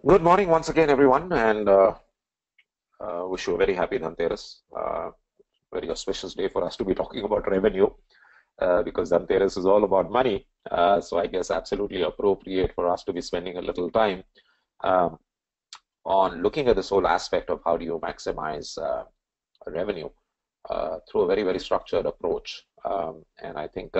Good morning once again, everyone, and wish you a very happy Dhanteras. Very auspicious day for us to be talking about revenue because Dhanteras is all about money. So I guess absolutely appropriate for us to be spending a little time um, on looking at this whole aspect of how do you maximize revenue through a very, very structured approach. And I think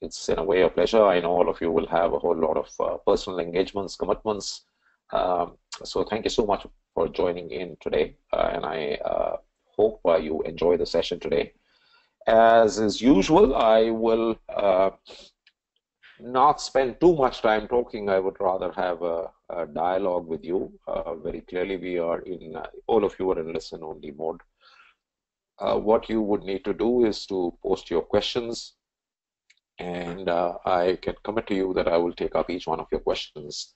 it's in a way a pleasure. I know all of you will have a whole lot of personal engagements, commitments. So thank you so much for joining in today, and I hope you enjoy the session today. As is usual, I will not spend too much time talking. I would rather have a dialogue with you. Very clearly, we are in, all of you are in listen only mode. What you would need to do is to post your questions, and I can commit to you that I will take up each one of your questions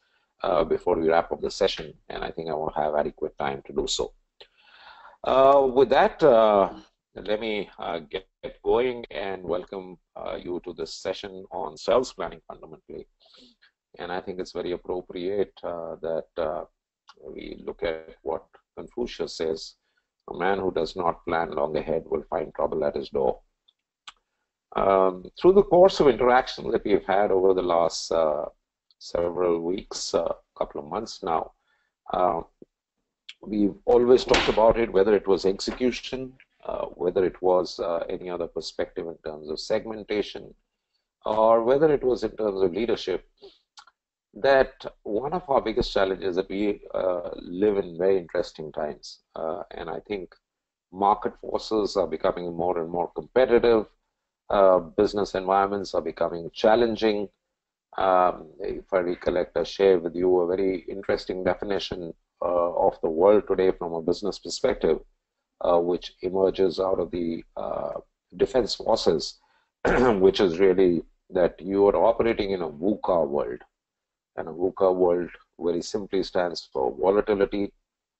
before we wrap up the session, and I think I will have adequate time to do so. With that, let me get going and welcome you to this session on sales planning fundamentally. And I think it's very appropriate that we look at what Confucius says: a man who does not plan long ahead will find trouble at his door. Through the course of interaction that we've had over the last several weeks, couple of months now, we've always talked about it, whether it was execution, whether it was any other perspective in terms of segmentation, or whether it was in terms of leadership, that one of our biggest challenges that we live in very interesting times. And I think market forces are becoming more and more competitive. Business environments are becoming challenging. If I recollect, I share with you a very interesting definition of the world today from a business perspective, which emerges out of the defense forces, which is really that you are operating in a VUCA world. And a VUCA world very simply stands for volatility,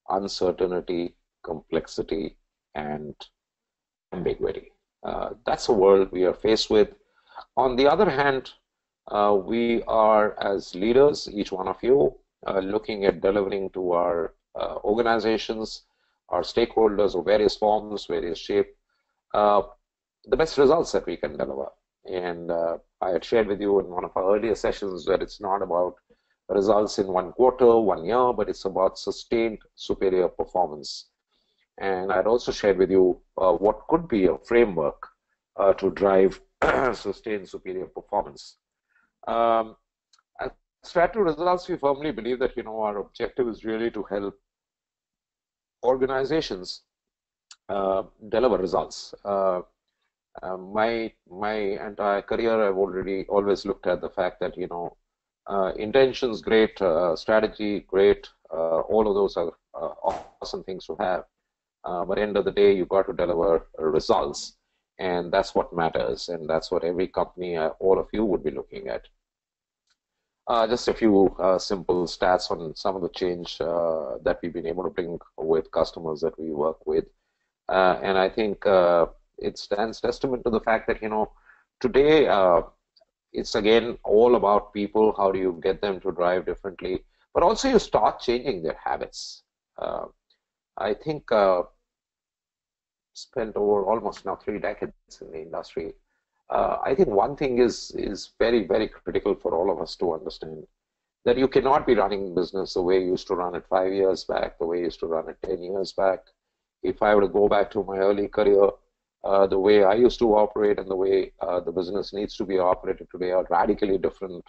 uncertainty, complexity, and ambiguity. That's a world we are faced with. On the other hand, we are, as leaders, each one of you, looking at delivering to our organizations, our stakeholders of various forms, various shape, the best results that we can deliver. And I had shared with you in one of our earlier sessions that it's not about results in one quarter, 1 year, but it's about sustained superior performance. And I'd also shared with you what could be a framework to drive sustained superior performance. At Strategy Results, we firmly believe that our objective is really to help organizations deliver results. My entire career, I've always looked at the fact that intentions great, strategy great, all of those are awesome things to have. But at the end of the day, you've got to deliver results, and that's what matters, and that's what every company, all of you, would be looking at. Just a few simple stats on some of the change that we've been able to bring with customers that we work with. And I think it stands testament to the fact that, today it's again all about people. How do you get them to drive differently? But also you start changing their habits. I think spent over almost now 3 decades in the industry. I think one thing is very, very critical for all of us to understand, that you cannot be running business the way you used to run it 5 years back, the way you used to run it 10 years back. If I were to go back to my early career, the way I used to operate and the way the business needs to be operated today are radically different.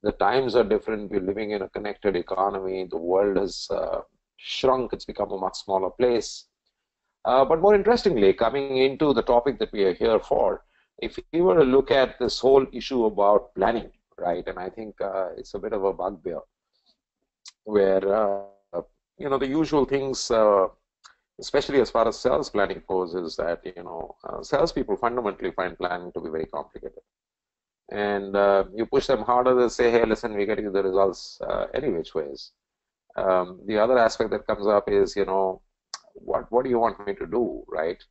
The times are different. We're living in a connected economy. The world has shrunk. It's become a much smaller place. But more interestingly, coming into the topic that we are here for, if you were to look at this whole issue about planning, right, and I think it's a bit of a bugbear, where the usual things, especially as far as sales planning goes, is that salespeople fundamentally find planning to be very complicated, and you push them harder. They say, "Hey, listen, we get you the results any which ways." The other aspect that comes up is, what do you want me to do, right?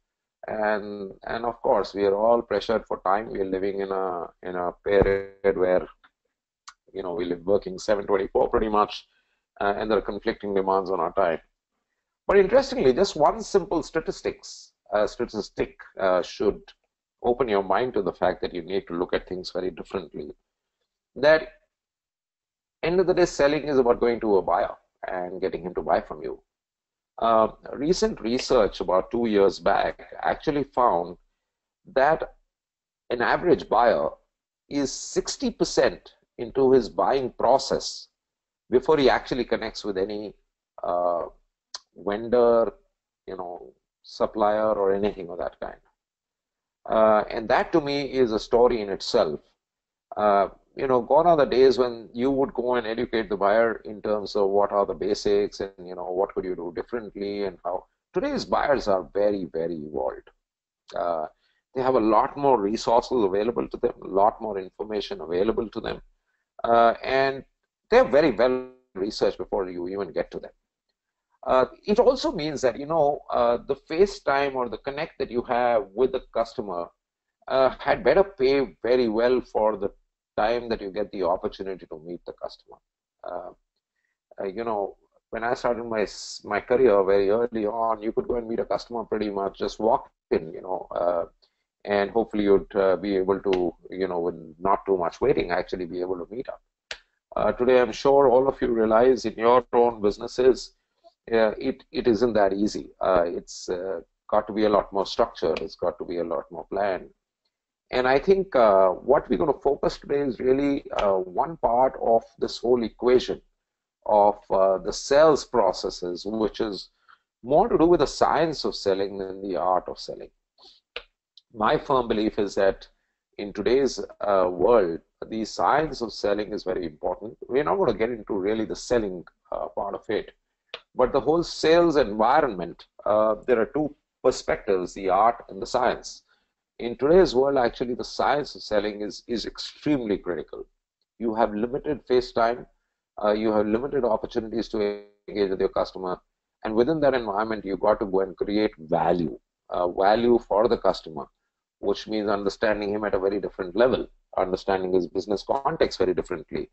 And of course, we are all pressured for time. We are living in a period where we live working 7/24 pretty much, and there are conflicting demands on our time. But interestingly, just one simple statistic should open your mind to the fact that you need to look at things very differently. That end of the day, selling is about going to a buyer and getting him to buy from you. Recent research about 2 years back actually found that an average buyer is 60% into his buying process before he actually connects with any vendor, supplier or anything of that kind. And that to me is a story in itself. Gone are the days when you would go and educate the buyer in terms of what are the basics and, what could you do differently and how. Today's buyers are very, very evolved. They have a lot more resources available to them, a lot more information available to them, and they're very well researched before you even get to them. It also means that, the FaceTime or the connect that you have with the customer had better pay very well for the time that you get the opportunity to meet the customer. When I started my career very early on, you could go and meet a customer pretty much, just walk in, and hopefully you'd be able to, with not too much waiting, actually be able to meet up. Today, I'm sure all of you realize in your own businesses, it isn't that easy. It's got to be a lot more structured. It's got to be a lot more planned. And I think what we're going to focus today is really one part of this whole equation of the sales processes, which is more to do with the science of selling than the art of selling. My firm belief is that in today's world, the science of selling is very important. We're not going to get into really the selling part of it, but the whole sales environment, there are two perspectives, the art and the science. In today's world, actually, the science of selling is extremely critical. You have limited face time, you have limited opportunities to engage with your customer, and within that environment, you've got to go and create value, value for the customer, which means understanding him at a very different level, understanding his business context very differently,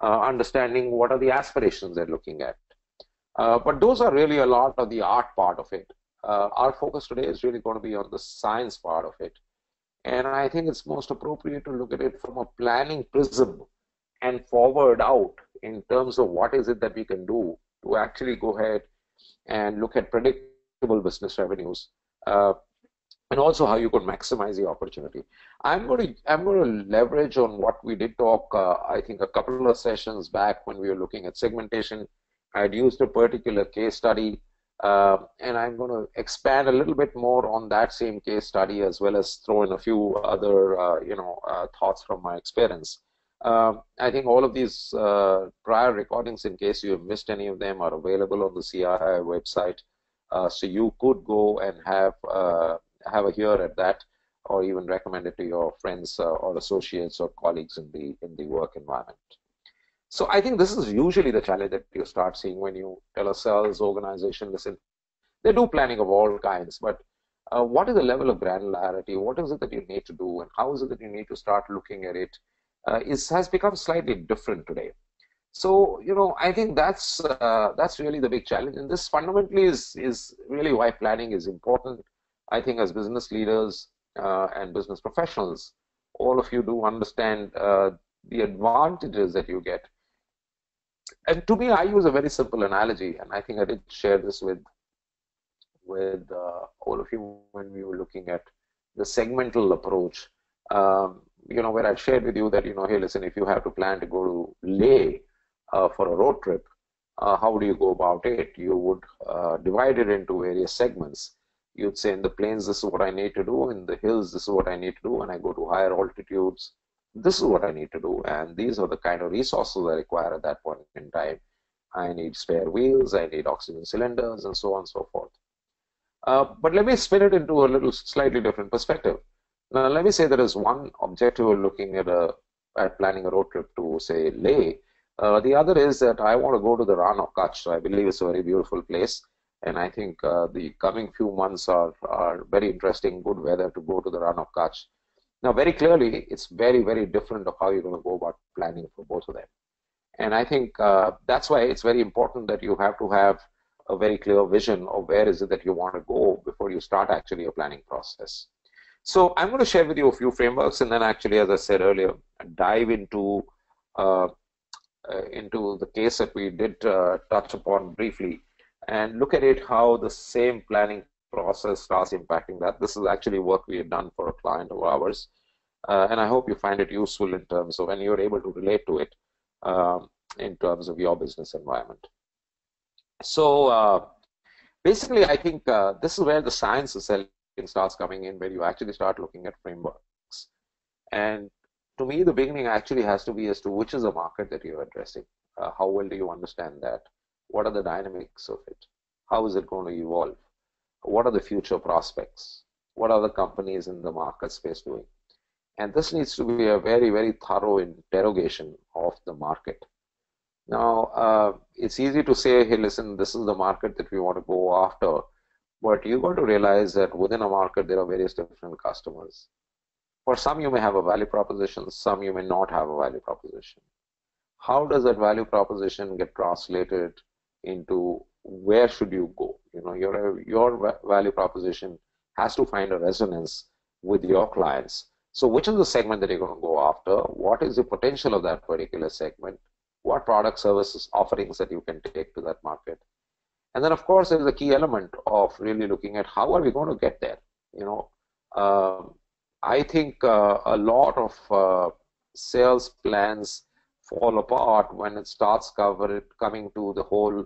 understanding what are the aspirations they're looking at. But those are really a lot of the art part of it. Our focus today is really going to be on the science part of it. And I think it's most appropriate to look at it from a planning prism and forward out in terms of what is it that we can do to actually go ahead and look at predictable business revenues, and also how you could maximize the opportunity. I'm going to leverage on what we did talk, I think, a couple of sessions back when we were looking at segmentation. I'd used a particular case study. And I'm going to expand a little bit more on that same case study, as well as throw in a few other, thoughts from my experience. I think all of these prior recordings, in case you have missed any of them, are available on the CRI website. So you could go and have a hear at that, or even recommend it to your friends or associates or colleagues in the work environment. So I think this is usually the challenge that you start seeing when you tell a sales organization, listen, they do planning of all kinds, but what is the level of granularity? What is it that you need to do, and how is it that you need to start looking at it? Has become slightly different today. So, I think that's really the big challenge, and this fundamentally is really why planning is important. I think as business leaders and business professionals, all of you do understand the advantages that you get. And to me, I use a very simple analogy, and I think I did share this with all of you when we were looking at the segmental approach. Where I shared with you that, hey, listen, if you have to plan to go to Leh for a road trip, how do you go about it? You would divide it into various segments. You'd say in the plains, this is what I need to do. In the hills, this is what I need to do. When I go to higher altitudes, this is what I need to do, and these are the kind of resources I require at that point in time. I need spare wheels, I need oxygen cylinders, and so on and so forth. But let me spin it into a little slightly different perspective. Now, let me say there is one objective we're looking at planning a road trip to, say, Leh. The other is that I want to go to the Rann of Kutch. So I believe it's a very beautiful place, and I think the coming few months are very interesting, good weather to go to the Rann of Kutch. Now, very clearly, it's very, very different of how you're going to go about planning for both of them. And I think that's why it's very important that you have to have a very clear vision of where is it that you want to go before you start actually a planning process. So I'm going to share with you a few frameworks, and then actually, as I said earlier, dive uh, into the case that we did touch upon briefly, and look at it how the same planning process starts impacting that. This is actually work we have done for a client of ours, and I hope you find it useful in terms of when you're able to relate to it in terms of your business environment. So basically, I think this is where the science of selling starts coming in, where you actually start looking at frameworks. And to me, the beginning actually has to be as to which is the market that you're addressing. How well do you understand that? What are the dynamics of it? How is it going to evolve? What are the future prospects? What are the companies in the market space doing? And this needs to be a very, very thorough interrogation of the market. Now, it's easy to say, hey, listen, this is the market that we want to go after. But you've got to realize that within a market, there are various different customers. For some, you may have a value proposition. Some, you may not have a value proposition. How does that value proposition get translated into where should you go? You know, your value proposition has to find a resonance with your clients. So which is the segment that you're going to go after? What is the potential of that particular segment? What product services offerings that you can take to that market? And then, of course, there is a key element of really looking at how are we going to get there. You know, I think a lot of sales plans fall apart when it starts coming to the whole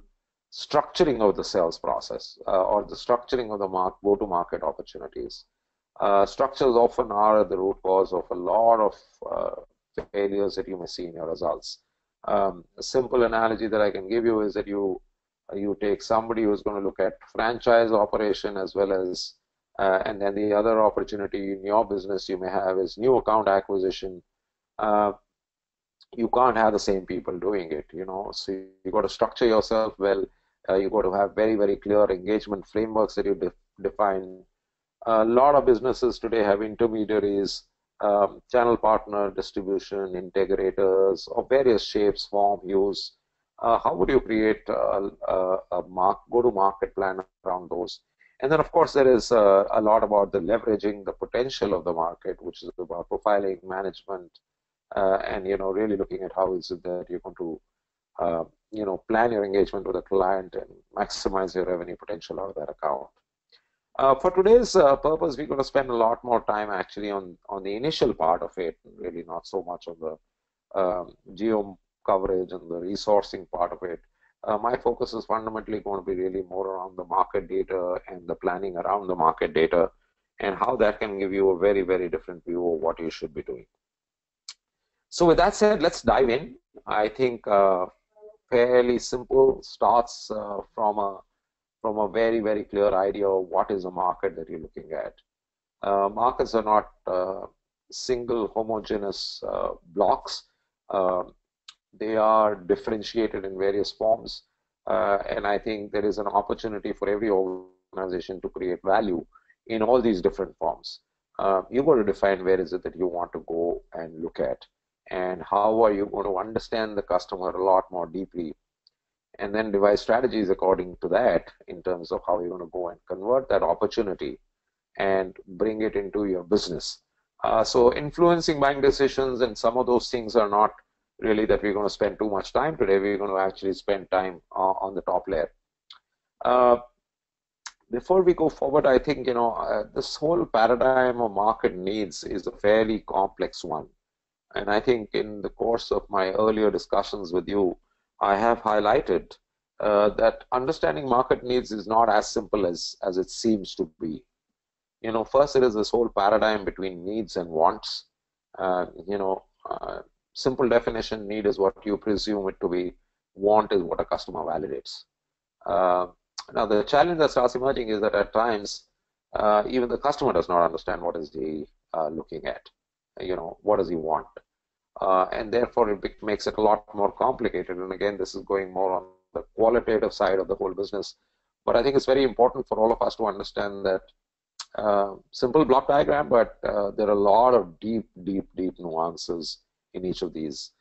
structuring of the sales process or the structuring of the go-to-market opportunities. Structures often are the root cause of a lot of failures that you may see in your results. A simple analogy that I can give you is that you take somebody who's going to look at franchise operation as well as and then the other opportunity in your business you may have is new account acquisition. You can't have the same people doing it, you know. So you got to structure yourself well. You got to have very, very clear engagement frameworks that you define. A lot of businesses today have intermediaries, channel partner, distribution, integrators of various shapes, form, hues. How would you create a go-to-market plan around those? And then, of course, there is a lot about the leveraging the potential of the market, which is about profiling, management, and really looking at how is it that you're going to plan your engagement with a client and maximize your revenue potential out of that account. For today's purpose, we're going to spend a lot more time actually on the initial part of it, really not so much on the geo coverage and the resourcing part of it. My focus is fundamentally going to be really more around the market data and the planning around the market data and how that can give you a very, very different view of what you should be doing. So with that said, let's dive in. I think fairly simple, starts from a very, very clear idea of what is a market that you're looking at. Markets are not single homogeneous blocks. They are differentiated in various forms. And I think there is an opportunity for every organization to create value in all these different forms. You've got to define where is it that you want to go and look at, and how are you going to understand the customer a lot more deeply, and then devise strategies according to that in terms of how you're going to go and convert that opportunity and bring it into your business. So influencing buying decisions and some of those things are not really that we're going to spend too much time today. We're going to actually spend time on the top layer. Before we go forward, I think this whole paradigm of market needs is a fairly complex one. And I think in the course of my earlier discussions with you, I have highlighted that understanding market needs is not as simple as it seems to be. First it is this whole paradigm between needs and wants. Simple definition, need is what you presume it to be, want is what a customer validates. Now the challenge that starts emerging is that at times, even the customer does not understand what is he looking at. What does he want? And therefore it makes it a lot more complicated. And again, this is going more on the qualitative side of the whole business. But I think it's very important for all of us to understand that simple block diagram, but there are a lot of deep nuances in each of these.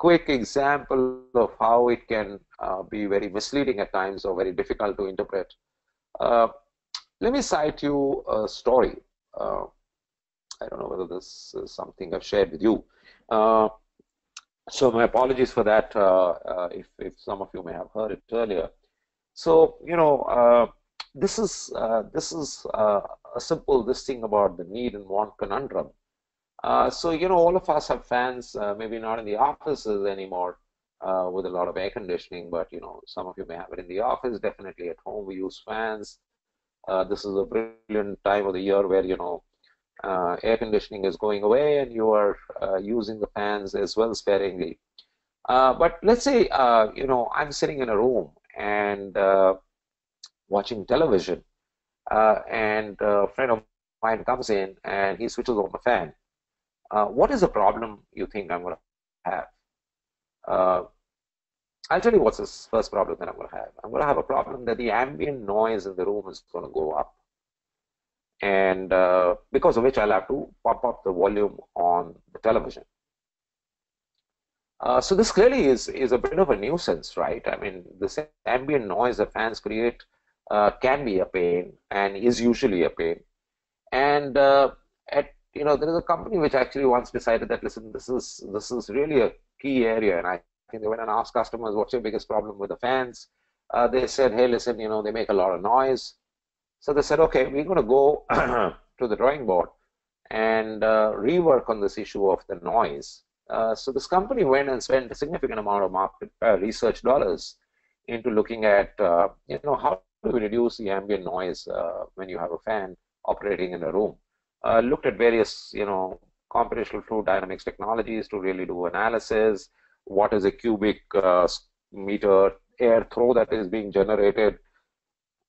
quick example of how it can be very misleading at times or very difficult to interpret. Uh, Let me cite you a story. Uh, I don't know whether this is something I've shared with you. Uh, so my apologies for that if some of you may have heard it earlier. So, this is a simple this thing about the need and want conundrum. So, all of us have fans, maybe not in the offices anymore with a lot of air conditioning, but, some of you may have it in the office. Definitely at home, we use fans. This is a brilliant time of the year where, air conditioning is going away and you are using the fans as well sparingly. But let's say, I'm sitting in a room and watching television, and a friend of mine comes in and he switches on the fan. What is the problem you think I'm going to have? Uh, I'll tell you what's the first problem that I'm going to have. I'm going to have a problem that the ambient noise in the room is going to go up, and because of which I'll have to pump up the volume on the television. So this clearly is a bit of a nuisance, right? I mean, this ambient noise that fans create can be a pain and is usually a pain. And there is a company which actually once decided that, listen, this is really a key area, and I think they went and asked customers, what's your biggest problem with the fans? They said, hey, listen, they make a lot of noise. So they said, okay, we're going to go to the drawing board and rework on this issue of the noise. So this company went and spent a significant amount of market research dollars into looking at, how do we reduce the ambient noise when you have a fan operating in a room. Looked at various, computational fluid dynamics technologies to really do analysis. What is a cubic meter air throw that is being generated?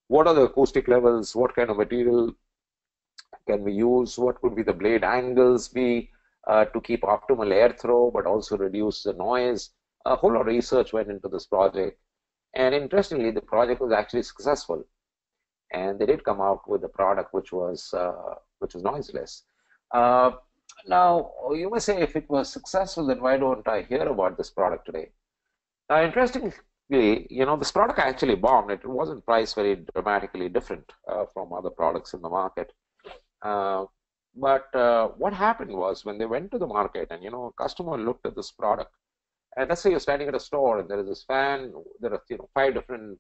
What are the acoustic levels? What kind of material can we use? What could be the blade angles be to keep optimal airthrow, but also reduce the noise? A whole lot of research went into this project. And interestingly, the project was actually successful. And they did come out with a product which was noiseless. Now, you may say, if it was successful, then why don't I hear about this product today? Now, interestingly, this product actually bombed. It wasn't priced very dramatically different from other products in the market. But what happened was when they went to the market and, a customer looked at this product, and let's say you're standing at a store and there is this fan, there are, 5 different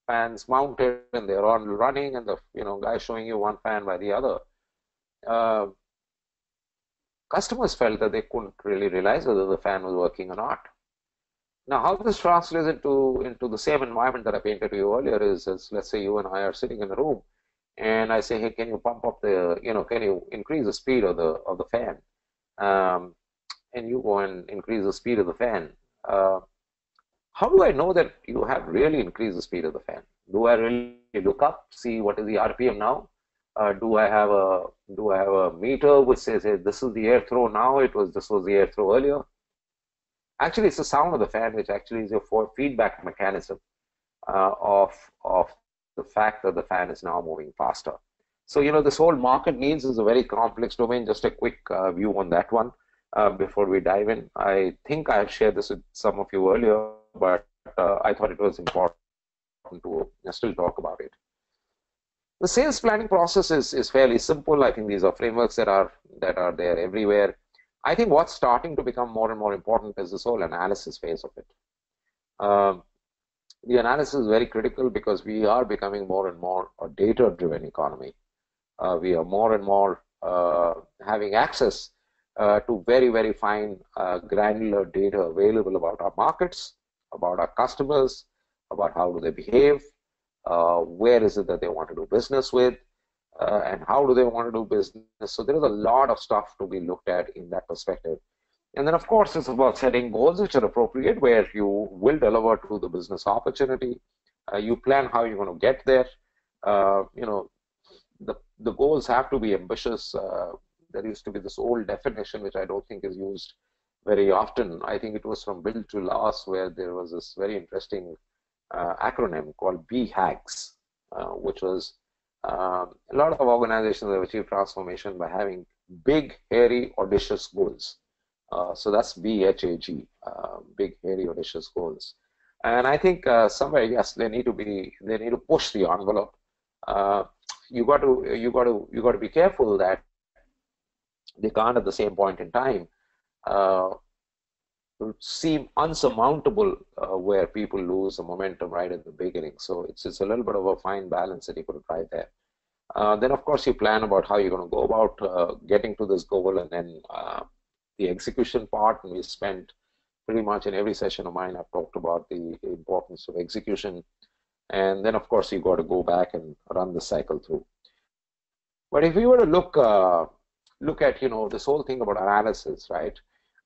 fans mounted and they're all running, and the, guy showing you one fan by the other. Customers felt that they couldn't really realize whether the fan was working or not. Now, how this translates into the same environment that I painted to you earlier is let's say you and I are sitting in a room, and I say, hey, can you pump up the, can you increase the speed of the fan? And you go and increase the speed of the fan. How do I know that you have really increased the speed of the fan? Do I really look up, see what is the RPM now? Do I have a meter which says, hey, this is the airthrow now, this was the airthrow earlier? Actually, it's the sound of the fan which actually is your feedback mechanism of the fact that the fan is now moving faster. So, this whole market needs is a very complex domain. Just a quick view on that one before we dive in. I think I have shared this with some of you earlier, but I thought it was important to still talk about it. The sales planning process is fairly simple. I think these are frameworks that are there everywhere. I think what's starting to become more and more important is this whole analysis phase of it. The analysis is very critical because we are becoming more and more a data-driven economy. We are more and more having access to very, very fine granular data available about our markets, about our customers, about how do they behave, where is it that they want to do business with, and how do they want to do business. So there is a lot of stuff to be looked at in that perspective. And then, of course, it's about setting goals which are appropriate, where you will deliver to the business opportunity. You plan how you're going to get there. The goals have to be ambitious. There used to be this old definition, which I don't think is used very often. I think it was from Bill to Last, where there was this very interesting acronym called BHAGS, which was a lot of organizations have achieved transformation by having big, hairy, audacious goals. So that's BHAG, big, hairy, audacious goals. And I think somewhere, yes, they need to push the envelope. Uh, you got to be careful that they can't at the same point in time uh, seem unsurmountable where people lose the momentum right at the beginning. So it's a little bit of a fine balance that you got to try there. Then, of course, you plan about how you're going to go about getting to this goal, and then the execution part. And we spent pretty much in every session of mine, I've talked about the importance of execution. And then, of course, you got to go back and run the cycle through. But if we were to look at this whole thing about analysis, right?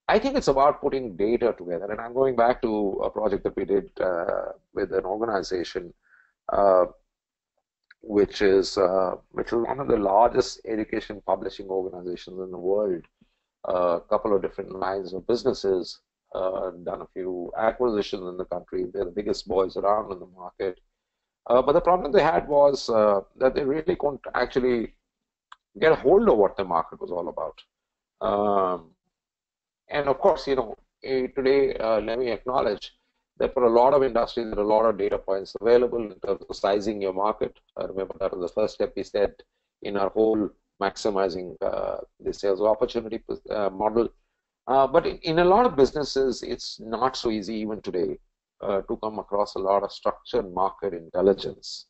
I think it's about putting data together. And I'm going back to a project that we did with an organization. Uh, which is one of the largest education publishing organizations in the world. A couple of different lines of businesses, done a few acquisitions in the country. They're the biggest boys around in the market. But the problem they had was that they really couldn't actually get a hold of what the market was all about. Um, and of course, today, let me acknowledge that for a lot of industries, there are a lot of data points available in terms of sizing your market. I remember that was the first step we said in our whole maximizing the sales opportunity model. But in a lot of businesses, it's not so easy even today to come across a lot of structured market intelligence.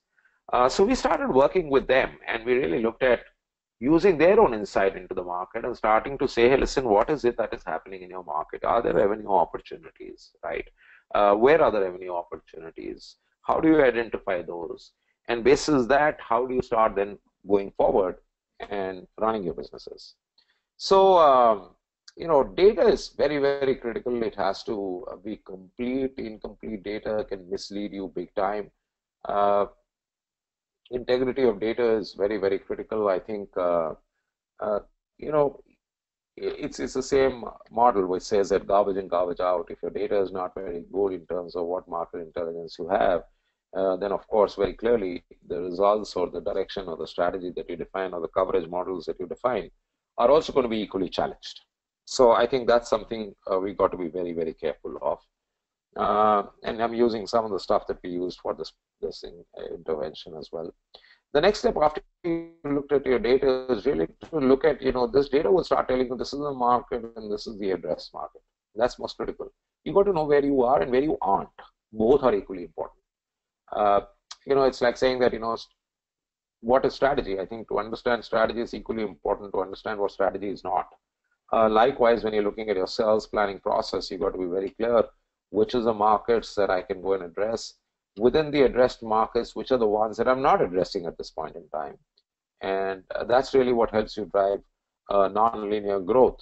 So we started working with them, and we really looked at using their own insight into the market and starting to say, hey, listen, what is it that is happening in your market? Are there revenue opportunities, right? Where are the revenue opportunities? How do you identify those? And basis that, how do you start then going forward and running your businesses? So, data is very, very critical. It has to be complete. Incomplete data can mislead you big time. Uh, Integrity of data is very, very critical. I think, uh, you know, it's the same model which says that garbage in, garbage out. If your data is not very good in terms of what market intelligence you have, then of course, very clearly, the results or the direction or the strategy that you define or the coverage models that you define are also going to be equally challenged. So I think that's something we got to be very, very careful of. And I'm using some of the stuff that we used for this intervention as well. The next step after you looked at your data is really to look at, this data will start telling you this is the market and this is the address market. That's most critical. You got to know where you are and where you aren't. Both are equally important. Uh, it's like saying that, what is strategy? I think to understand strategy is equally important to understand what strategy is not. Likewise, when you're looking at your sales planning process, you got to be very clear which is the markets that I can go and address. Within the addressed markets, which are the ones that I'm not addressing at this point in time. And that's really what helps you drive non-linear growth,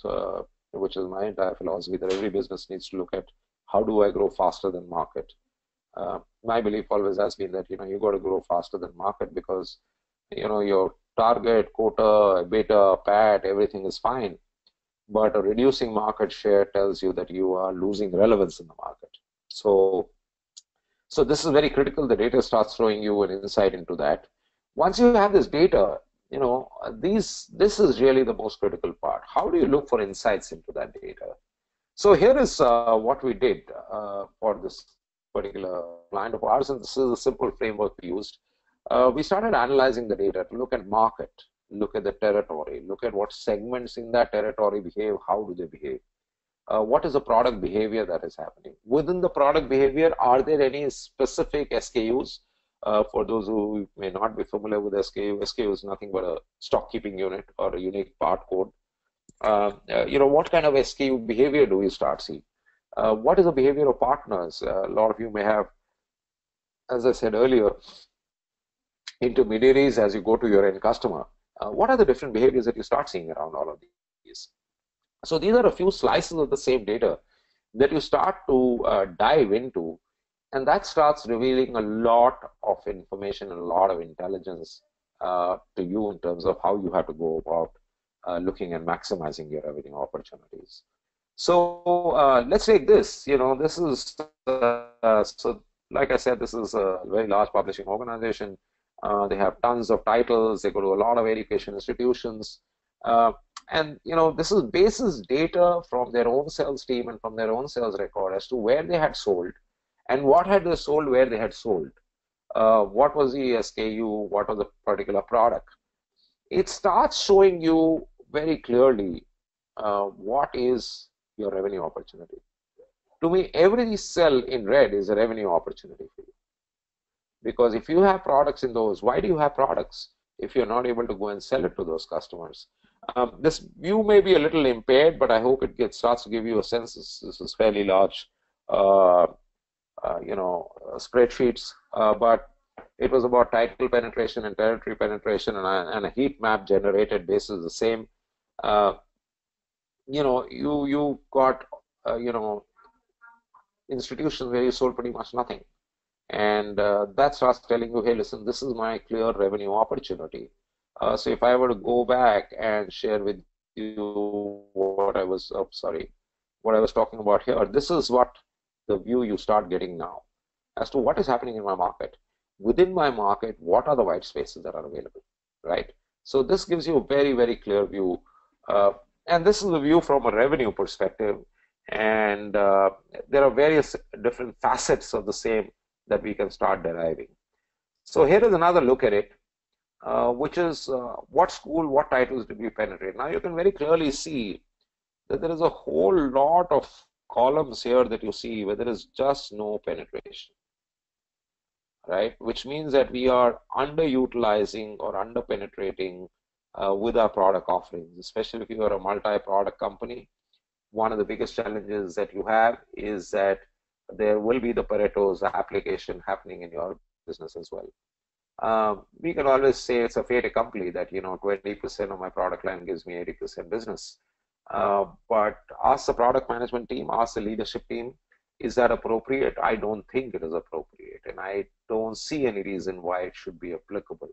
which is my entire philosophy, that every business needs to look at how do I grow faster than market. My belief always has been that, you got to grow faster than market because, your target, quota, beta, PAT, everything is fine. But a reducing market share tells you that you are losing relevance in the market. So this is very critical. The data starts throwing you an insight into that. Once you have this data, this is really the most critical part. How do you look for insights into that data? So here is what we did for this particular client of ours, and this is a simple framework we used. We started analyzing the data to look at market, look at the territory, look at what segments in that territory behave, how do they behave. What is the product behavior that is happening? Within the product behavior, are there any specific SKUs? For those who may not be familiar with SKU is nothing but a stock keeping unit or a unique part code. What kind of SKU behavior do you start seeing? What is the behavior of partners? A lot of you may have, as I said earlier, intermediaries as you go to your end customer. What are the different behaviors that you start seeing around all of these? So these are a few slices of the same data that you start to dive into, and that starts revealing a lot of information and a lot of intelligence to you in terms of how you have to go about looking and maximizing your revenue opportunities. So let's take this. This is so. Like I said, this is a very large publishing organization. They have tons of titles. They go to a lot of education institutions. And this is basis data from their own sales team and from their own sales record as to where they had sold and what had they sold, where they had sold, what was the SKU, what was the particular product. It starts showing you very clearly what is your revenue opportunity. To me, every cell in red is a revenue opportunity for you. Because if you have products in those, why do you have products if you're not able to go and sell it to those customers? This view may be a little impaired, but I hope it starts to give you a sense. This is fairly large, spreadsheets, but it was about title penetration and territory penetration, and a heat map generated basis the same. You got institutions where you sold pretty much nothing. And that starts telling you, hey, listen, this is my clear revenue opportunity. So if I were to go back and share with you what I was talking about here, this is what the view you start getting now as to what is happening in my market. Within my market, what are the white spaces that are available, right? So this gives you a very, very clear view. And this is the view from a revenue perspective. And there are various different facets of the same that we can start deriving. So here is another look at it, which is what school, what titles did we penetrate? Now you can very clearly see that there is a whole lot of columns here that you see where there is just no penetration, right? Which means that we are underutilizing or underpenetrating with our product offerings, especially if you are a multi-product company. One of the biggest challenges that you have is that there will be the Pareto's application happening in your business as well. We can always say it's a fait accompli that 20% of my product line gives me 80% business. But ask the product management team, ask the leadership team, is that appropriate? I don't think it is appropriate, and I don't see any reason why it should be applicable.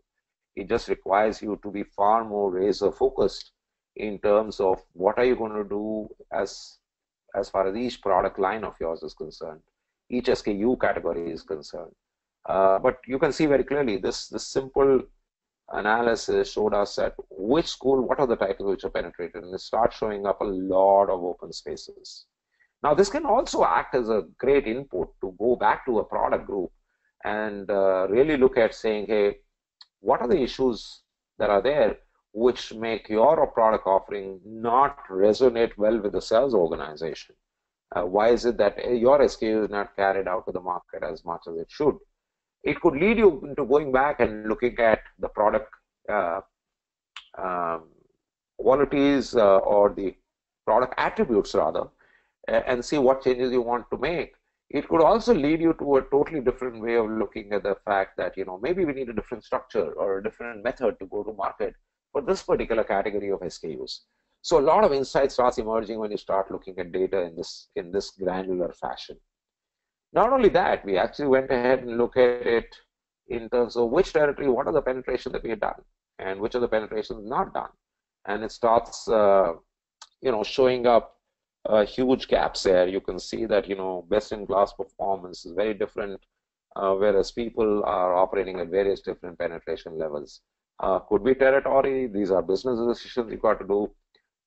It just requires you to be far more razor focused in terms of what are you going to do as far as each product line of yours is concerned, each SKU category is concerned. But you can see very clearly this simple analysis showed us that which school, what are the titles which are penetrated, and it starts showing up a lot of open spaces. Now this can also act as a great input to go back to a product group and really look at saying, hey, what are the issues that are there which make your product offering not resonate well with the sales organization? Why is it that your SKU is not carried out to the market as much as it should? It could lead you into going back and looking at the product qualities or the product attributes rather, and see what changes you want to make. It could also lead you to a totally different way of looking at the fact that maybe we need a different structure or a different method to go to market for this particular category of SKUs. So a lot of insight starts emerging when you start looking at data in this granular fashion. Not only that, we actually went ahead and looked at it in terms of which territory, what are the penetration that we have done, and which are the penetrations not done. And it starts, showing up huge gaps there. You can see that, best-in-class performance is very different, whereas people are operating at various different penetration levels. Could be territory, these are business decisions you've got to do,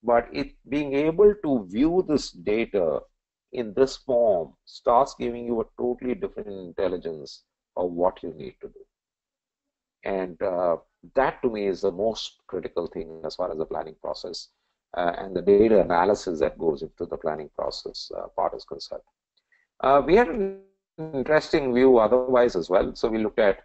but being able to view this data in this form starts giving you a totally different intelligence of what you need to do. And that to me is the most critical thing as far as the planning process and the data analysis that goes into the planning process part is concerned. We had an interesting view otherwise as well. So we looked at,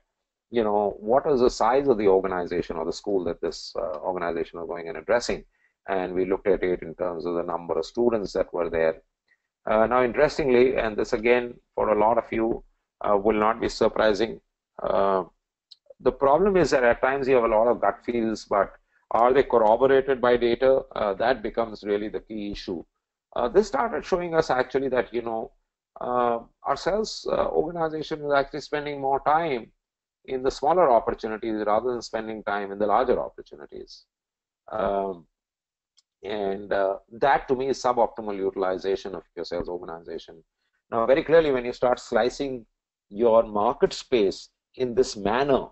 what is the size of the organization or the school that this organization is going and addressing. And we looked at it in terms of the number of students that were there. Now, interestingly, and this again, for a lot of you, will not be surprising. The problem is that at times you have a lot of gut feels, but are they corroborated by data? That becomes really the key issue. This started showing us actually that, our sales organization is actually spending more time in the smaller opportunities rather than spending time in the larger opportunities. And that to me is suboptimal utilization of your sales organization. Now, very clearly, when you start slicing your market space in this manner,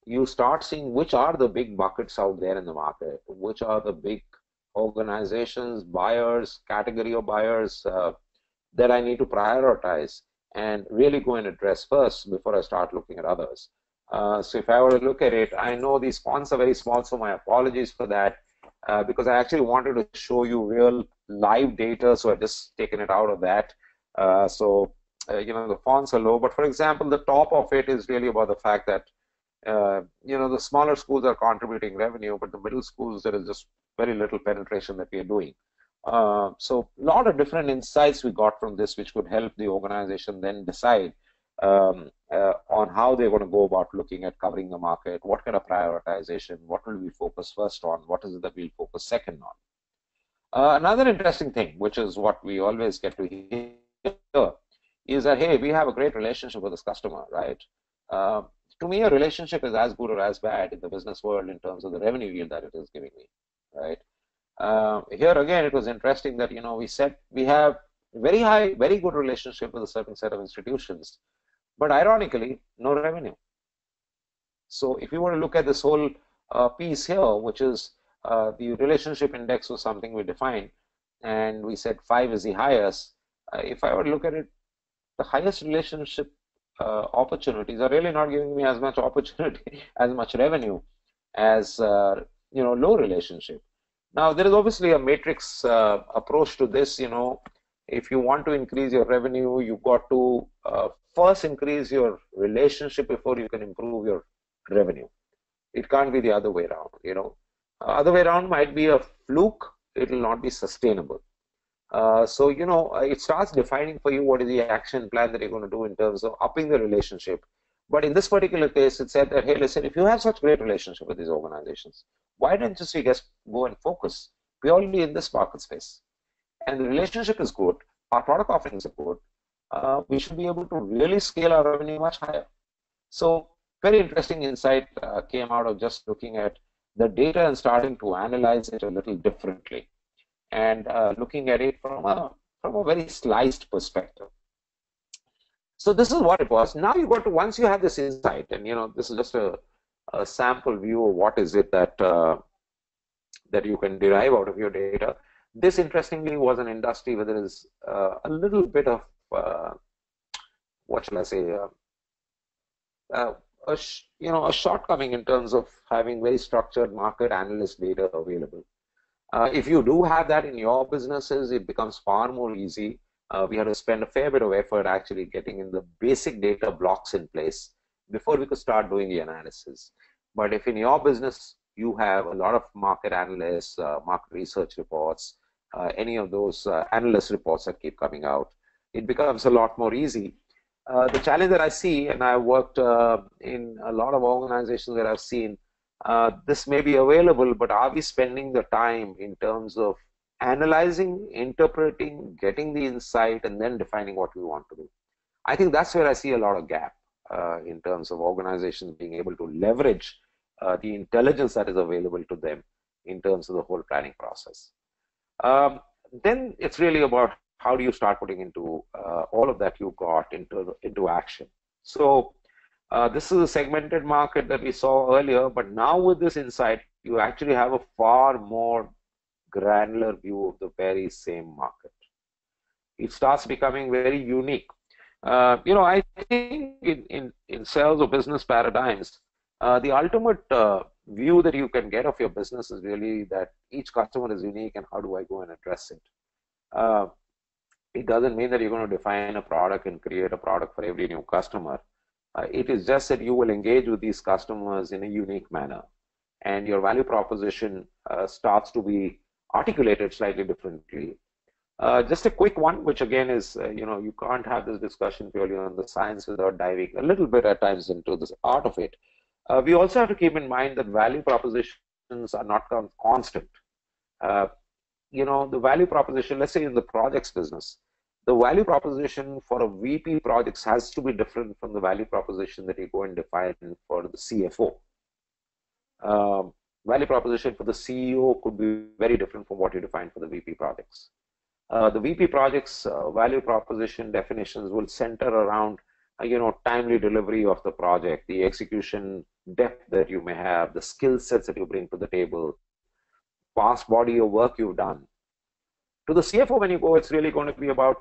you start seeing which are the big buckets out there in the market, which are the big organizations, buyers, category of buyers that I need to prioritize and really go and address first before I start looking at others. So if I were to look at it, I know these fonts are very small, so my apologies for that, because I actually wanted to show you real live data, so I've just taken it out of that. The fonts are low, but for example, the top of it is really about the fact that the smaller schools are contributing revenue, but the middle schools, there is just very little penetration that we are doing. So a lot of different insights we got from this, which could help the organization then decide on how they're going to go about looking at covering the market, what kind of prioritization, what will we focus first on, what is it that we'll focus second on. Another interesting thing, which is what we always get to hear, is that, hey, we have a great relationship with this customer, right? To me, a relationship is as good or as bad in the business world in terms of the revenue yield that it is giving me, right? Here again, it was interesting that we said we have very good relationship with a certain set of institutions, but ironically, no revenue. So if you were to look at this whole piece here, which is the relationship index was something we defined, and we said 5 is the highest. If I were to look at it, the highest relationship opportunities are really not giving me as much opportunity, as much revenue as low relationship. Now, there is obviously a matrix approach to this. If you want to increase your revenue, you've got to first increase your relationship before you can improve your revenue. It can't be the other way around. Other way around might be a fluke. It will not be sustainable. So it starts defining for you what is the action plan that you're going to do in terms of upping the relationship. But in this particular case, it said that, hey, listen, if you have such great relationship with these organizations, why don't you just go and focus purely in this market space? And the relationship is good, our product offerings are good, we should be able to really scale our revenue much higher. So very interesting insight came out of just looking at the data and starting to analyze it a little differently, and looking at it from a very sliced perspective. So this is what it was. Now you got to, once you have this insight, and this is just a sample view of what is it that that you can derive out of your data. This, interestingly, was an industry where there is a little bit of what shall I say, a shortcoming in terms of having very structured market analyst data available. If you do have that in your businesses, it becomes far more easy. We had to spend a fair bit of effort actually getting in the basic data blocks in place before we could start doing the analysis. But if in your business you have a lot of market analysts, market research reports, any of those analyst reports that keep coming out, it becomes a lot more easy. The challenge that I see, and I worked in a lot of organizations that I've seen, this may be available, but are we spending the time in terms of analyzing, interpreting, getting the insight, and then defining what we want to do? I think that's where I see a lot of gap in terms of organizations being able to leverage the intelligence that is available to them in terms of the whole planning process. Then it's really about how do you start putting into all of that you got into action. So this is a segmented market that we saw earlier, but now with this insight, you actually have a far more granular view of the very same market. It starts becoming very unique. I think in sales or business paradigms, the ultimate view that you can get of your business is really that each customer is unique, and how do I go and address it? It doesn't mean that you're going to define a product and create a product for every new customer. It is just that you will engage with these customers in a unique manner, and your value proposition starts to be articulated slightly differently. Just a quick one, which again is, you can't have this discussion purely on the science without diving a little bit at times into the art of it. We also have to keep in mind that value propositions are not constant. The value proposition, let's say in the projects business, the value proposition for a VP projects has to be different from the value proposition that you go and define for the CFO. Value proposition for the CEO could be very different from what you define for the VP projects. The VP projects value proposition definitions will center around timely delivery of the project, the execution depth that you may have, the skill sets that you bring to the table, past body of work you've done. To the CFO, when you go, it's really going to be about,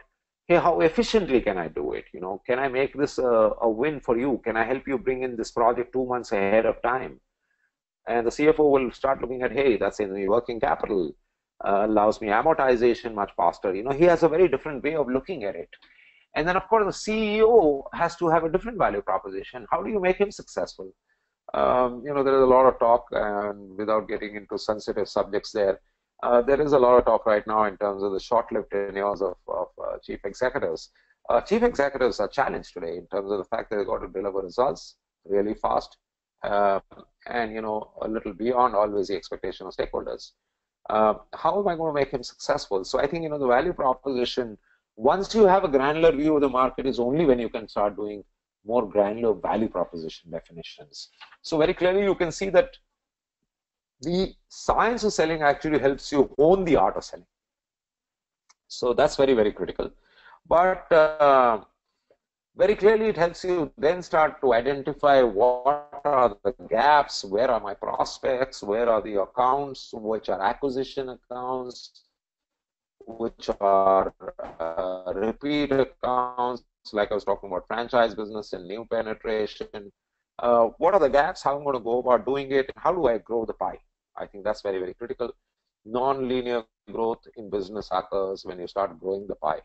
hey, how efficiently can I do it? Can I make this a win for you? Can I help you bring in this project 2 months ahead of time? And the CFO will start looking at, hey, that's in the working capital, allows me amortization much faster. He has a very different way of looking at it. And then, of course, the CEO has to have a different value proposition. How do you make him successful? There is a lot of talk, and without getting into sensitive subjects there is a lot of talk right now in terms of the short-lived tenures of chief executives. Chief executives are challenged today in terms of the fact that they've got to deliver results really fast, and a little beyond always the expectation of stakeholders. How am I going to make him successful? So I think the value proposition, once you have a granular view of the market, is only when you can start doing more granular value proposition definitions. So very clearly you can see that the science of selling actually helps you hone the art of selling. So that's very, very critical. But very clearly it helps you then start to identify what are the gaps, where are my prospects, where are the accounts, which are acquisition accounts, which are repeat accounts, like I was talking about franchise business and new penetration. What are the gaps, how I'm going to go about doing it, how do I grow the pie? I think that's very, very critical. Non-linear growth in business occurs when you start growing the pie.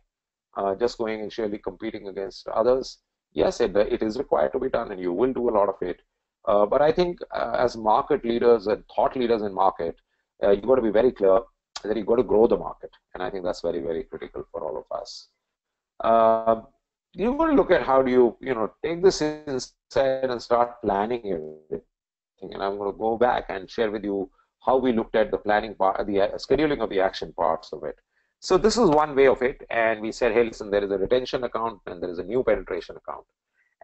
Just going and surely competing against others, yes, it is required to be done, and you will do a lot of it. But I think as market leaders and thought leaders in market, you've got to be very clear that you've got to grow the market. And I think that's very, very critical for all of us. You've got to look at how do you, take this inside and start planning everything. And I'm going to go back and share with you how we looked at the planning part, the scheduling of the action parts of it. So this is one way of it, and we said, hey, listen, there is a retention account and there is a new penetration account,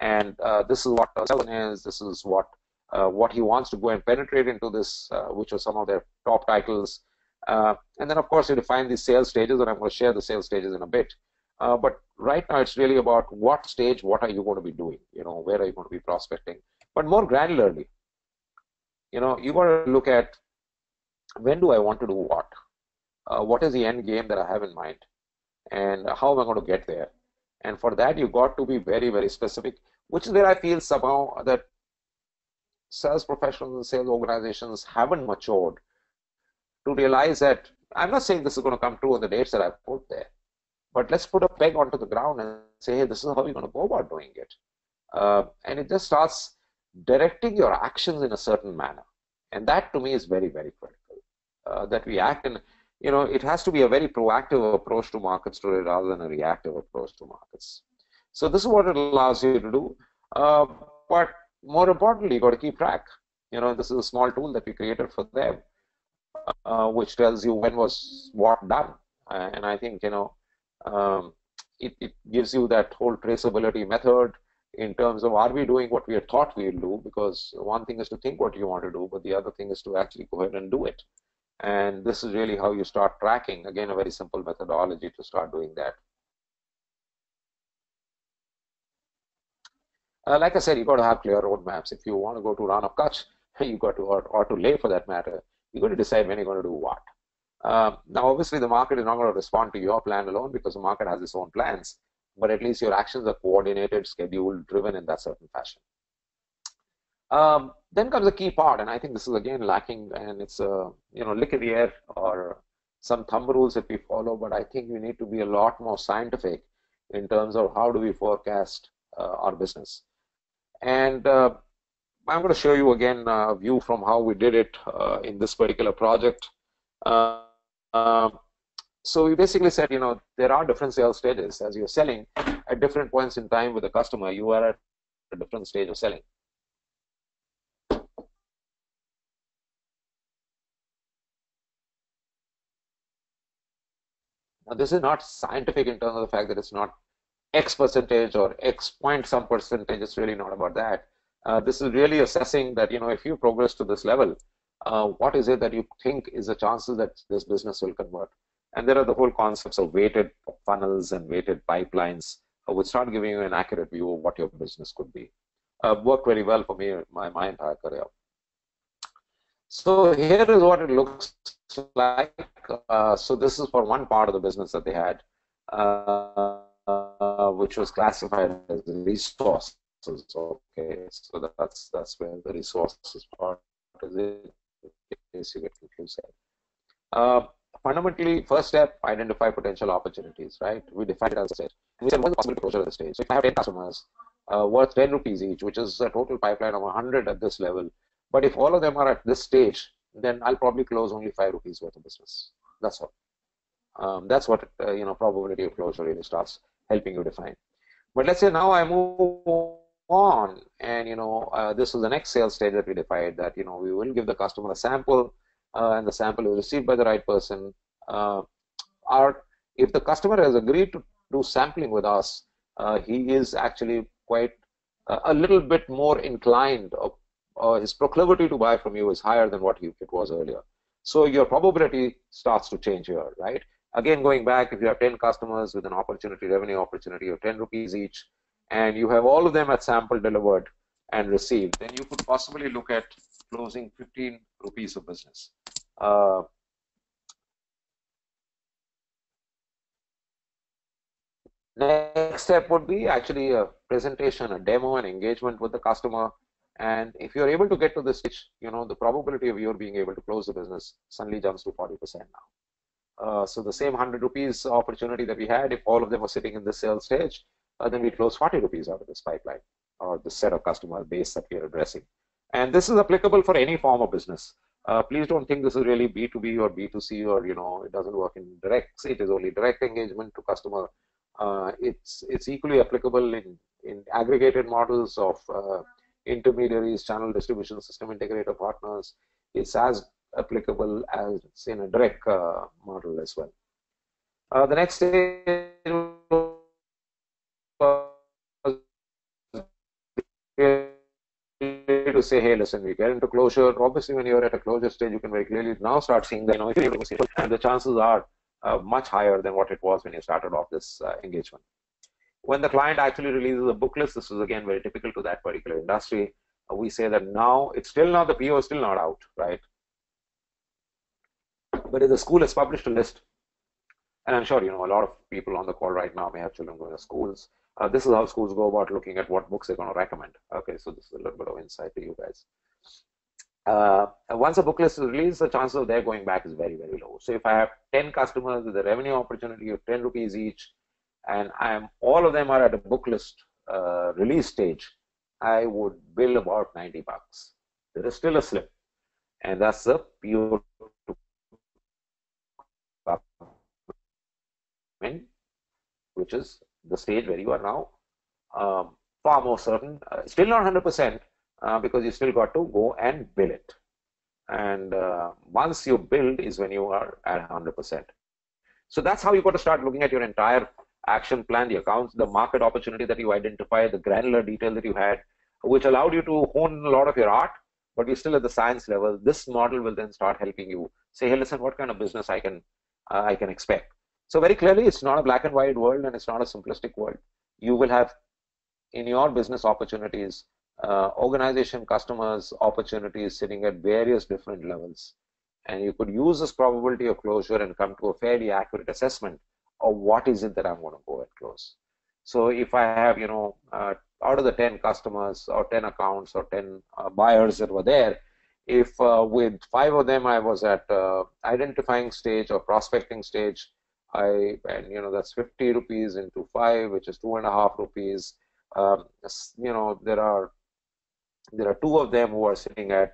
and this is what is. This is what he wants to go and penetrate into this, which are some of their top titles, and then of course you define the sales stages, and I'm going to share the sales stages in a bit. But right now it's really about what stage, what are you going to be doing? Where are you going to be prospecting? But more granularly, you got to look at when do I want to do what. What is the end game that I have in mind, and how am I going to get there? And for that, you got to be very, very specific, which is where I feel somehow that sales professionals and sales organizations haven't matured to realize that I'm not saying this is going to come true on the dates that I put there, but let's put a peg onto the ground and say, hey, this is how you're going to go about doing it. And it just starts directing your actions in a certain manner. And that to me is very, very critical, that we act in. It has to be a very proactive approach to markets today rather than a reactive approach to markets. So this is what it allows you to do. But more importantly, you got to keep track. This is a small tool that we created for them, which tells you when was what done. And I think, it gives you that whole traceability method in terms of, are we doing what we had thought we would do? Because one thing is to think what you want to do, but the other thing is to actually go ahead and do it. And this is really how you start tracking. Again, a very simple methodology to start doing that. Like I said, you got to have clear roadmaps. If you want to go to Rann of Kutch, you got to, or to Leh for that matter, you got to decide when you're going to do what. Now, obviously, the market is not going to respond to your plan alone because the market has its own plans. But at least your actions are coordinated, scheduled, driven in that certain fashion. Then comes the key part, and I think this is again lacking, and it's lick of the air or some thumb rules that we follow, but I think we need to be a lot more scientific in terms of how do we forecast our business. And I'm going to show you again a view from how we did it in this particular project. So we basically said, there are different sales stages. As you're selling at different points in time with the customer, you are at a different stage of selling. Now, this is not scientific in terms of the fact that it's not X percentage or X point some percentage. It's really not about that. This is really assessing that, if you progress to this level, what is it that you think is the chances that this business will convert? And there are the whole concepts of weighted funnels and weighted pipelines, which start giving you an accurate view of what your business could be. Worked very well for me my entire career. So here is what it looks like. So this is for one part of the business that they had, which was classified as resources. Okay, so that's where the resources part is in case you get confused. Uh, Fundamentally, first step, identify potential opportunities, right? We defined it as a stage. We said, what is the possibility closure at the stage? So if I have 10 customers worth 10 rupees each, which is a total pipeline of 100 at this level, but if all of them are at this stage, then I'll probably close only 5 rupees worth of business. That's all. That's what, probability of closure really starts helping you define. But let's say now I move on, and this is the next sales stage that we defined, that we will give the customer a sample, and the sample is received by the right person. Or if the customer has agreed to do sampling with us, he is actually quite a little bit more inclined, his proclivity to buy from you is higher than what it was earlier. So your probability starts to change here, right? Again, going back, if you have 10 customers with an revenue opportunity of 10 rupees each, and you have all of them at sample delivered and received, then you could possibly look at closing 15 rupees of business. Next step would be actually a presentation, a demo, an engagement with the customer. And if you're able to get to this stage, the probability of your being able to close the business suddenly jumps to 40% now. So the same 100 rupees opportunity that we had, if all of them were sitting in this sales stage, then we close 40 rupees out of this pipeline or this set of customer base that we are addressing. And this is applicable for any form of business. Please don't think this is really B2B or B2C, or it doesn't work in direct. It is only direct engagement to customer. It's equally applicable in aggregated models of intermediaries, channel distribution, system integrator partners. It's as applicable as in a direct model as well. The next stage to say, hey, listen, we get into closure. Obviously, when you're at a closure stage, you can very clearly now start seeing that, if you're able to see it, and the chances are much higher than what it was when you started off this engagement. When the client actually releases a book list, this is again very typical to that particular industry. We say that now it's still not, the PO is still not out, right? But if the school has published a list, and I'm sure a lot of people on the call right now may have children going to schools. This is how schools go about looking at what books they're going to recommend. Okay, so this is a little bit of insight to you guys. Once a book list is released, the chances of their going back is very, very low. So if I have 10 customers with a revenue opportunity of 10 rupees each, and all of them are at a book list release stage, I would bill about 90 bucks. There is still a slip, and that's the PO which is the stage where you are now far more certain. Still not 100%, because you still got to go and bill it. And once you build is when you are at 100%. So that's how you got to start looking at your entire action plan, the accounts, the market opportunity that you identify, the granular detail that you had, which allowed you to hone a lot of your art, but you're still at the science level. This model will then start helping you say, hey, listen, what kind of business I can expect. So very clearly, it's not a black and white world, and it's not a simplistic world. You will have in your business opportunities, organization customers opportunities sitting at various different levels. And you could use this probability of closure and come to a fairly accurate assessment of what is it that I'm going to go and close. So if I have, out of the 10 customers or 10 accounts or 10 buyers that were there, if with 5 of them I was at identifying stage or prospecting stage, that's 50 rupees into 5, which is 2.5 rupees. There are 2 of them who are sitting at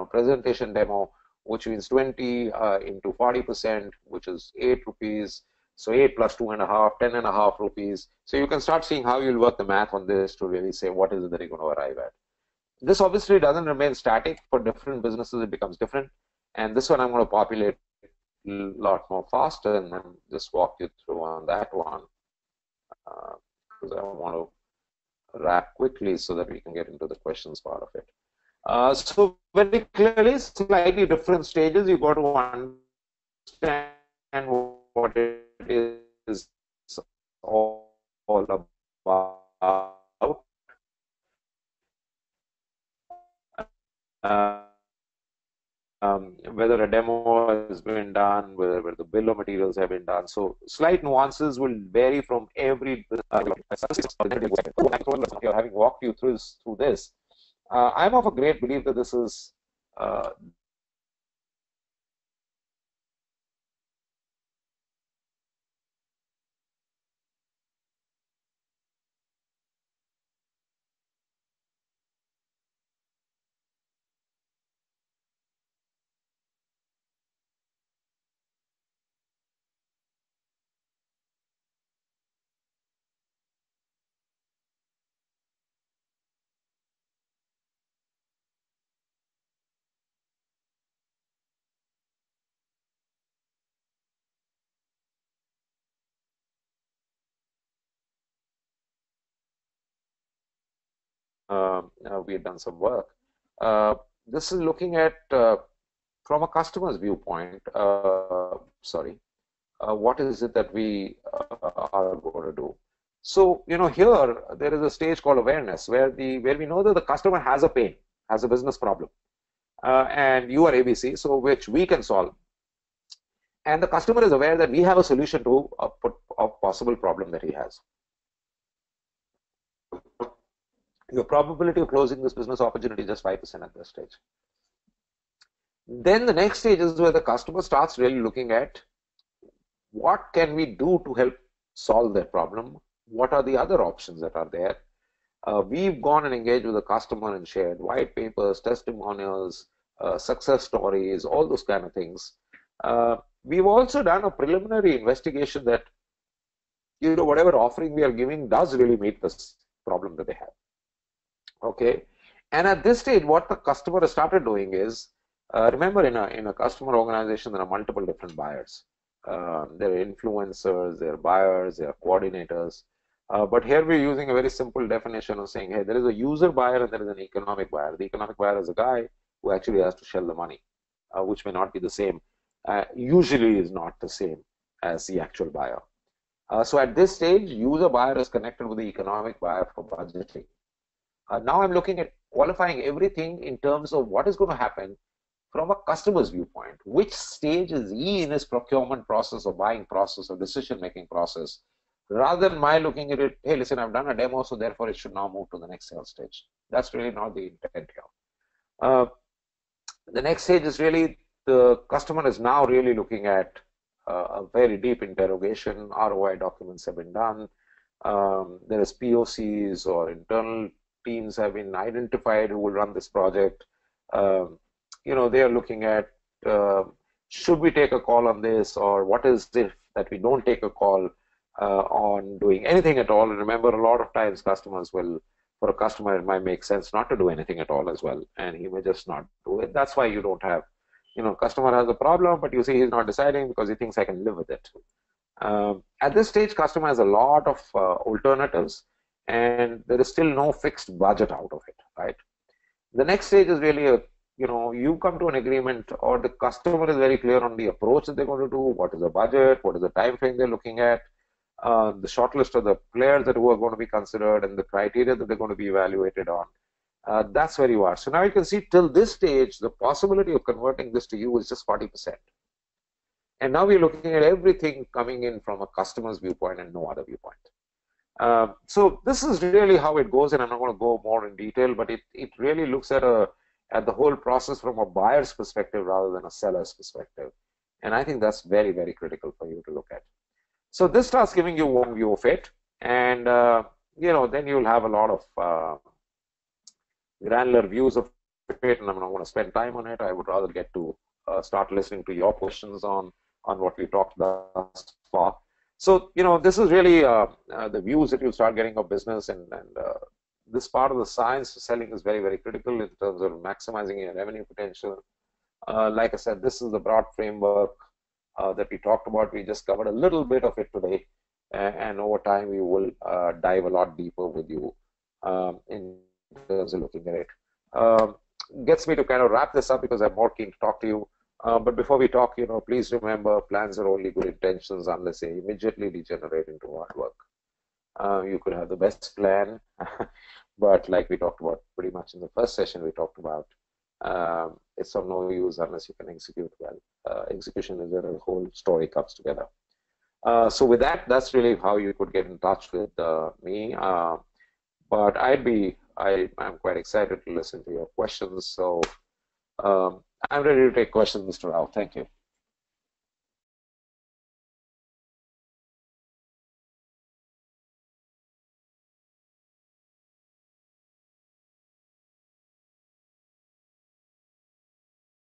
presentation demo, which means 20 into 40%, which is 8 rupees. So 8 plus 2.5, 10.5 rupees. So you can start seeing how you'll work the math on this to really say what is it that you're going to arrive at. This obviously doesn't remain static. For different businesses, it becomes different. And this one I'm going to populate a lot more faster and then just walk you through on that one, because I want to wrap quickly so that we can get into the questions part of it. So very clearly, slightly different stages. You got to understand what it is all about. whether a demo has been done, whether the bill of materials have been done. So slight nuances will vary from every having walked you through this. I'm of a great belief that this is we have done some work. Uh, this is looking at from a customer's viewpoint. Sorry, what is it that we are going to do? So here there is a stage called awareness where we know that the customer has a pain, has a business problem, and you are ABC, so which we can solve. And the customer is aware that we have a solution to a possible problem that he has. Your probability of closing this business opportunity is just 5% at this stage. Then the next stage is where the customer starts really looking at what can we do to help solve that problem? What are the other options that are there? We've gone and engaged with the customer and shared white papers, testimonials, success stories, all those kind of things. We've also done a preliminary investigation that whatever offering we are giving does really meet this problem that they have. Okay, and at this stage, what the customer has started doing is, remember, in a customer organization, there are multiple different buyers. There are influencers, there are buyers, there are coordinators. But here we're using a very simple definition of saying, hey, there is a user buyer and there is an economic buyer. The economic buyer is a guy who actually has to shell the money, which may not be the same, usually is not the same as the actual buyer. So at this stage, user buyer is connected with the economic buyer for budgeting. Now I'm looking at qualifying everything in terms of what is going to happen from a customer's viewpoint. Which stage is he in his procurement process or buying process or decision-making process, rather than my looking at it, hey, listen, I've done a demo, so therefore it should now move to the next sales stage. That's really not the intent here. The next stage is really the customer is now really looking at a very deep interrogation. ROI documents have been done. There is POCs or internal teams have been identified who will run this project. They are looking at should we take a call on this, or what is if that we don't take a call on doing anything at all. And remember, a lot of times customers will, for a customer, it might make sense not to do anything at all as well, and he may just not do it. That's why you don't have, customer has a problem, but you see he's not deciding because he thinks I can live with it. At this stage, customer has a lot of alternatives, and there is still no fixed budget out of it, right? The next stage is really you come to an agreement, or the customer is very clear on the approach that they're going to do, what is the budget, what is the time frame they're looking at, the short list of the players who are going to be considered, and the criteria that they're going to be evaluated on. That's where you are. So now you can see till this stage, the possibility of converting this to you is just 40%. And now we're looking at everything coming in from a customer's viewpoint and no other viewpoint. So this is really how it goes, and I'm not going to go more in detail, but it really looks at the whole process from a buyer's perspective rather than a seller's perspective. And I think that's very, very critical for you to look at. So this starts giving you one view of it, and then you'll have a lot of granular views of it, and I'm not going to spend time on it. I would rather get to start listening to your questions on what we talked thus far. So, this is really the views that you'll start getting of business, and this part of the science of selling is very, very critical in terms of maximizing your revenue potential. Like I said, this is the broad framework that we talked about. We just covered a little bit of it today, and over time we will dive a lot deeper with you in terms of looking at it. Gets me to kind of wrap this up because I'm more keen to talk to you. But before we talk, please remember, plans are only good intentions unless they immediately degenerate into hard work. You could have the best plan, but like we talked about pretty much in the first session, we talked about it's of no use unless you can execute well. Execution is where the whole story comes together. So with that, that's really how you could get in touch with me. But I'm quite excited to listen to your questions. So I'm ready to take questions, Mr. Rao. Thank you.